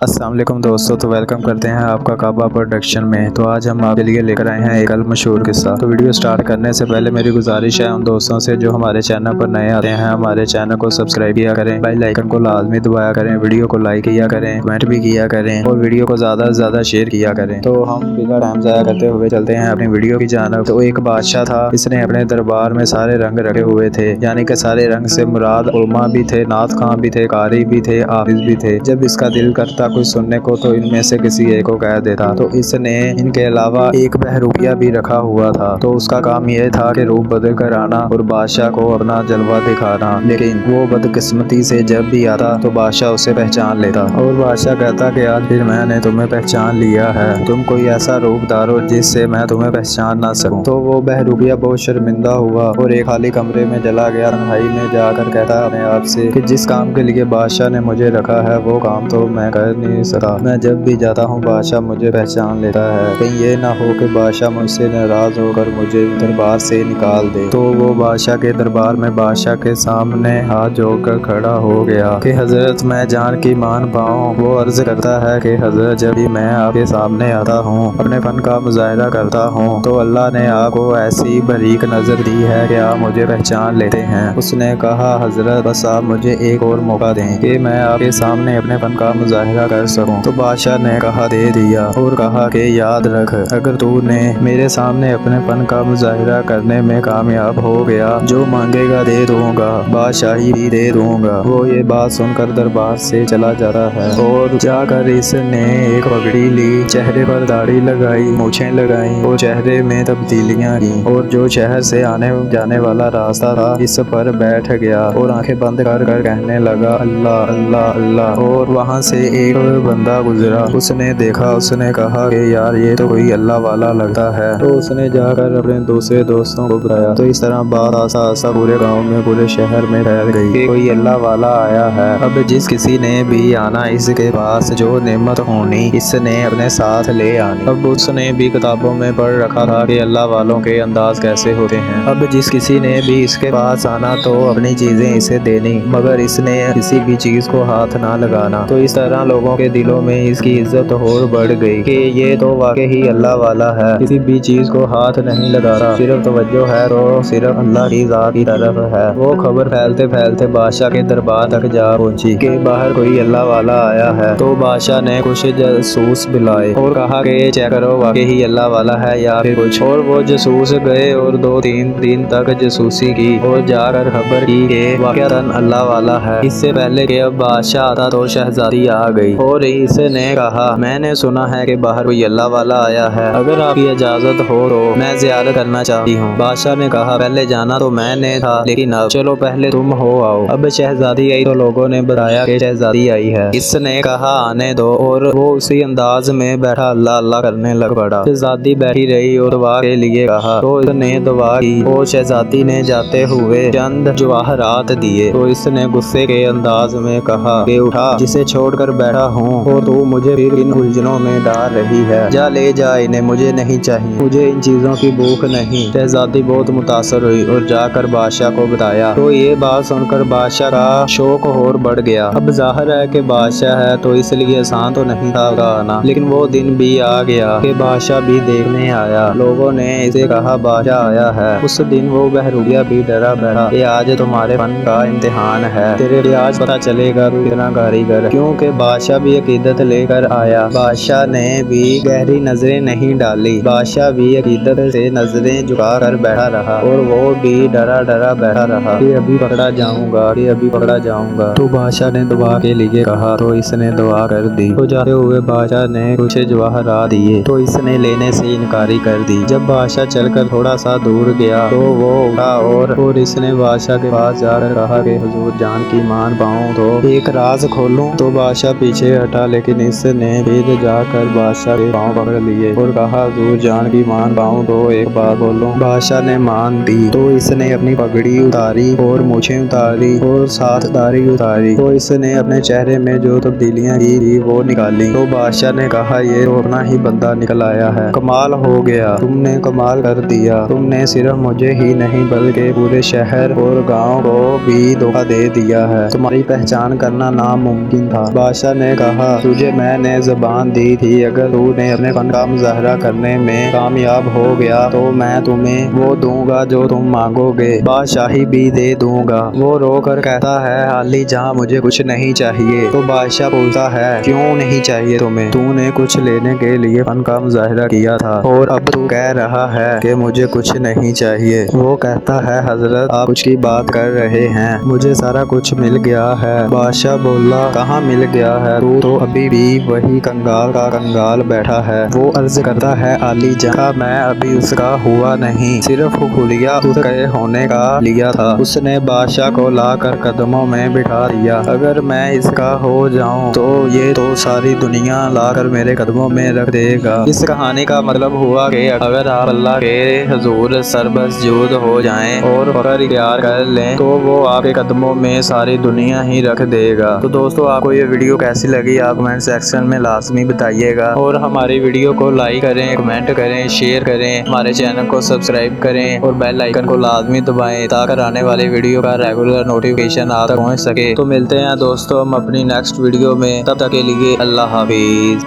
السلام علیکم دوستو، تو ویلکم کرتے ہیں آپ کا کعبہ پروڈکشن میں۔ تو آج ہم آپ کے لیے لے کر آئے ہیں ایک مشہور قصہ۔ تو ویڈیو سٹارٹ کرنے سے پہلے میری گزارش ہے ان دوستوں سے جو ہمارے چینل پر نئے آتے ہیں، ہمارے چینل کو سبسکرائب کیا کریں، بیل آئیکن کو لازمی دبایا کریں، ویڈیو کو لائک کیا کریں، کمنٹ بھی کیا کریں اور ویڈیو کو زیادہ سے زیادہ شیئر کیا کریں۔ تو ہم بنا ٹائم ضائع کرتے ہوئے چلتے ہیں اپنی ویڈیو کی جانب۔ تو ایک بادشاہ تھا، اس نے اپنے دربار میں سارے رنگ رکھے ہوئے تھے، یعنی کہ سارے رنگ سے مراد علماء بھی تھے، نعت خواں بھی تھے، قاری بھی تھے، حافظ بھی تھے۔ جب اس کا دل کرتا کچھ سننے کو تو ان میں سے کسی ایک کو کہہ دیتا۔ تو اس نے ان کے علاوہ ایک بہروپیہ بھی رکھا ہوا تھا، تو اس کا کام یہ تھا کہ روپ بدل کر آنا اور بادشاہ کو اپنا جلوہ دکھانا، لیکن وہ بدقسمتی سے جب بھی آتا تو بادشاہ اسے پہچان لیتا اور بادشاہ کہتا کہ آج پھر میں نے تمہیں پہچان لیا ہے، تم کوئی ایسا روپ دارو جس سے میں تمہیں پہچان نہ سکوں۔ تو وہ بہروپیہ بہت شرمندہ ہوا اور ایک خالی کمرے میں چلا گیا، تنہائی میں جا کر کہتا اپنے آپ سے کہ جس کام کے لیے بادشاہ نے مجھے رکھا ہے وہ کام تو میں کر نہیں سکتا۔ میں جب بھی جاتا ہوں بادشاہ مجھے پہچان لیتا ہے، کہیں یہ نہ ہو کہ بادشاہ مجھ سے ناراض ہو کر مجھے دربار سے نکال دے۔ تو وہ بادشاہ کے دربار میں بادشاہ کے سامنے ہاتھ جوڑ کر کھڑا ہو گیا کہ حضرت میں جان کی مان پاؤں۔ وہ عرض کرتا ہے کہ حضرت جب بھی میں آپ کے سامنے آتا ہوں، اپنے فن کا مظاہرہ کرتا ہوں تو اللہ نے آپ کو ایسی باریک نظر دی ہے کہ آپ مجھے پہچان لیتے ہیں۔ اس نے کہا حضرت بس آپ مجھے ایک اور موقع دیں کہ میں آپ کے سامنے اپنے فن کا مظاہرہ کر سکوں۔ تو بادشاہ نے کہا دے دیا اور کہا کہ یاد رکھ، اگر تو نے میرے سامنے اپنے فن کا مظاہرہ کرنے میں کامیاب ہو گیا، جو مانگے گا دے دوں گا، بادشاہی بھی دے دوں گا۔ وہ یہ بات سن کر دربار سے چلا جاتا ہے اور جا کر اس نے ایک پگڑی لی، چہرے پر داڑھی لگائی، مونچھیں لگائیں اور چہرے میں تبدیلیاں کی، اور جو شہر سے آنے جانے والا راستہ تھا اس پر بیٹھ گیا اور آنکھیں بند کر کر کہنے لگا اللہ اللہ اللہ۔ اور وہاں سے ایک بندہ گزرا، اس نے دیکھا، اس نے کہا کہ یار یہ تو کوئی اللہ والا لگتا ہے۔ تو اس نے جا کر اپنے دوسرے دوستوں کو بتایا، تو اس طرح بات آسا آسا پورے گاؤں میں، پورے شہر میں پھیل گئی کہ کوئی اللہ والا آیا ہے۔ اب جس کسی نے بھی آنا اس کے پاس جو نعمت ہونی اس نے اپنے ساتھ لے آنی۔ اب اس نے بھی کتابوں میں پڑھ رکھا تھا کہ اللہ والوں کے انداز کیسے ہوتے ہیں۔ اب جس کسی نے بھی اس کے پاس آنا تو اپنی چیزیں اسے دینی، مگر اس نے کسی بھی چیز کو ہاتھ نہ لگانا۔ تو اس طرح لوگوں کے دلوں میں اس کی عزت اور بڑھ گئی کہ یہ تو واقعی اللہ والا ہے، کسی بھی چیز کو ہاتھ نہیں لگاتا، صرف توجہ ہے تو صرف اللہ کی ذات کی طرف ہے۔ وہ خبر پھیلتے پھیلتے بادشاہ کے دربار تک جا پہنچی کہ باہر کوئی اللہ والا آیا ہے۔ تو بادشاہ نے کچھ جاسوس بلائے اور کہا کہ چیک کرو واقعی اللہ والا ہے یا پھر کچھ۔ اور وہ جاسوس گئے اور 2-3 دن تک جاسوسی کی اور جا کر خبر کی کہ واقعتاً اللہ والا ہے۔ اس سے پہلے کہ اب بادشاہ آتا تو شہزادی آ گئی اور اس نے کہا میں نے سنا ہے کہ باہر کوئی اللہ والا آیا ہے، اگر آپ کی اجازت ہو تو میں زیارت کرنا چاہتی ہوں۔ بادشاہ نے کہا پہلے جانا تو میں نے تھا لیکن اب چلو پہلے تم ہو آؤ۔ اب شہزادی آئی تو لوگوں نے بتایا کہ شہزادی آئی ہے۔ اس نے کہا آنے دو اور وہ اسی انداز میں بیٹھا اللہ اللہ کرنے لگ پڑا۔ شہزادی بیٹھی رہی اور دعا کے لیے کہا تو اس نے دعا کی اور شہزادی نے جاتے ہوئے چند جواہرات دیے۔ تو اس نے غصے کے انداز میں کہا کہ اٹھا، جسے چھوڑ کر بیٹھا ہوں اور تو مجھے پھر ان الجھنوں میں ڈال رہی ہے، جا لے جا انہیں، مجھے نہیں چاہیے، مجھے ان چیزوں کی بھوک نہیں۔ شہزادی بہت متاثر ہوئی اور جا کر بادشاہ کو بتایا۔ تو یہ بات سن کر بادشاہ کا شوق اور بڑھ گیا۔ اب ظاہر ہے کہ بادشاہ ہے تو اس لیے آسان تو نہیں تھا کا آنا، لیکن وہ دن بھی آ گیا کہ بادشاہ بھی دیکھنے آیا۔ لوگوں نے اسے کہا بادشاہ آیا ہے۔ اس دن وہ بہروپیہ بھی ڈرا بیٹھا کہ آج تمہارے فن کا امتحان ہے، تیرے آج پتہ چلے گا تو کتنا کاریگر، کیونکہ بادشاہ بھی عقیدت لے کر آیا۔ بادشاہ نے بھی گہری نظریں نہیں ڈالی، بادشاہ بھی عقیدت سے نظریں جھکا کر بیٹھا رہا اور وہ بھی ڈرا ڈرا بیٹھا رہا کہ ابھی پکڑا جاؤں گا، کہ ابھی پکڑا جاؤں گا۔ تو بادشاہ نے دعا کے لیے کہا تو اس نے دعا کر دی۔ تو جاتے ہوئے بادشاہ نے کچھ جواہرات دیے تو اس نے لینے سے انکاری کر دی۔ جب بادشاہ چل کر تھوڑا سا دور گیا تو وہ اٹھا اور اس نے بادشاہ کے پاس جا کر کہا کہ حضور جان کی مان پاؤں تو ایک راز کھولوں۔ تو بادشاہ پیچھے ہٹا لیکن اس نے پھر جا کر بادشاہ کے پاؤں پکڑ لیے اور کہا حضور جان کی مان پاؤں تو ایک بات بولوں۔ بادشاہ نے مان دی تو اس نے اپنی پگڑی اتاری اور مونچھیں اتاری اور ساتھ داڑھی اتاری۔ تو اس نے اپنے چہرے میں جو تبدیلیاں کی تھی وہ نکالی۔ تو بادشاہ نے کہا یہ تو اپنا ہی بندہ نکل آیا ہے، کمال ہو گیا، تم نے کمال کر دیا، تم نے صرف مجھے ہی نہیں بلکہ پورے شہر اور گاؤں کو بھی دھوکہ دے دیا ہے، تمہاری پہچان کرنا ناممکن تھا۔ بادشاہ نے نے کہا تجھے میں نے زبان دی تھی اگر تو نے اپنے فن کا مظاہرہ کرنے میں کامیاب ہو گیا تو میں تمہیں وہ دوں گا جو تم مانگو گے، بادشاہی بھی دے دوں گا۔ وہ رو کر کہتا ہے عالی جہاں مجھے کچھ نہیں چاہیے۔ تو بادشاہ پوچھتا ہے کیوں نہیں چاہیے تمہیں؟ تو نے کچھ لینے کے لیے فن کا مظاہرہ کیا تھا اور اب تو کہہ رہا ہے کہ مجھے کچھ نہیں چاہیے۔ وہ کہتا ہے حضرت آپ کچھ کی بات کر رہے ہیں، مجھے سارا کچھ مل گیا ہے۔ بادشاہ بولا کہاں مل گیا ہے؟ تو ابھی بھی وہی کنگال کا کنگال بیٹھا ہے۔ وہ عرض کرتا ہے عالی جہاں میں ابھی اس کا ہوا نہیں، صرف خلیہ اس کے ہونے کا لیا تھا۔ اس نے بادشاہ کو لا کر قدموں میں بٹھا دیا۔ اگر میں اس کا ہو جاؤں تو یہ تو ساری دنیا لا کر میرے قدموں میں رکھ دے گا۔ اس کہانی کا مطلب ہوا کہ اگر آپ اللہ کے حضور سربسجود ہو جائیں اور فخر اختیار کر لیں تو وہ آپ کے قدموں میں ساری دنیا ہی رکھ دے گا۔ تو دوستو آپ کو یہ ویڈیو کیسی لگی آپ کمنٹ سیکشن میں لازمی بتائیے گا، اور ہماری ویڈیو کو لائک کریں، کمنٹ کریں، شیئر کریں، ہمارے چینل کو سبسکرائب کریں اور بیل آئیکن کو لازمی دبائیں تاکہ آنے والی ویڈیو کا ریگولر نوٹیفیکیشن آپ تک پہنچ سکے۔ تو ملتے ہیں دوستو ہم اپنی نیکسٹ ویڈیو میں، تب تک کے لیے اللہ حافظ۔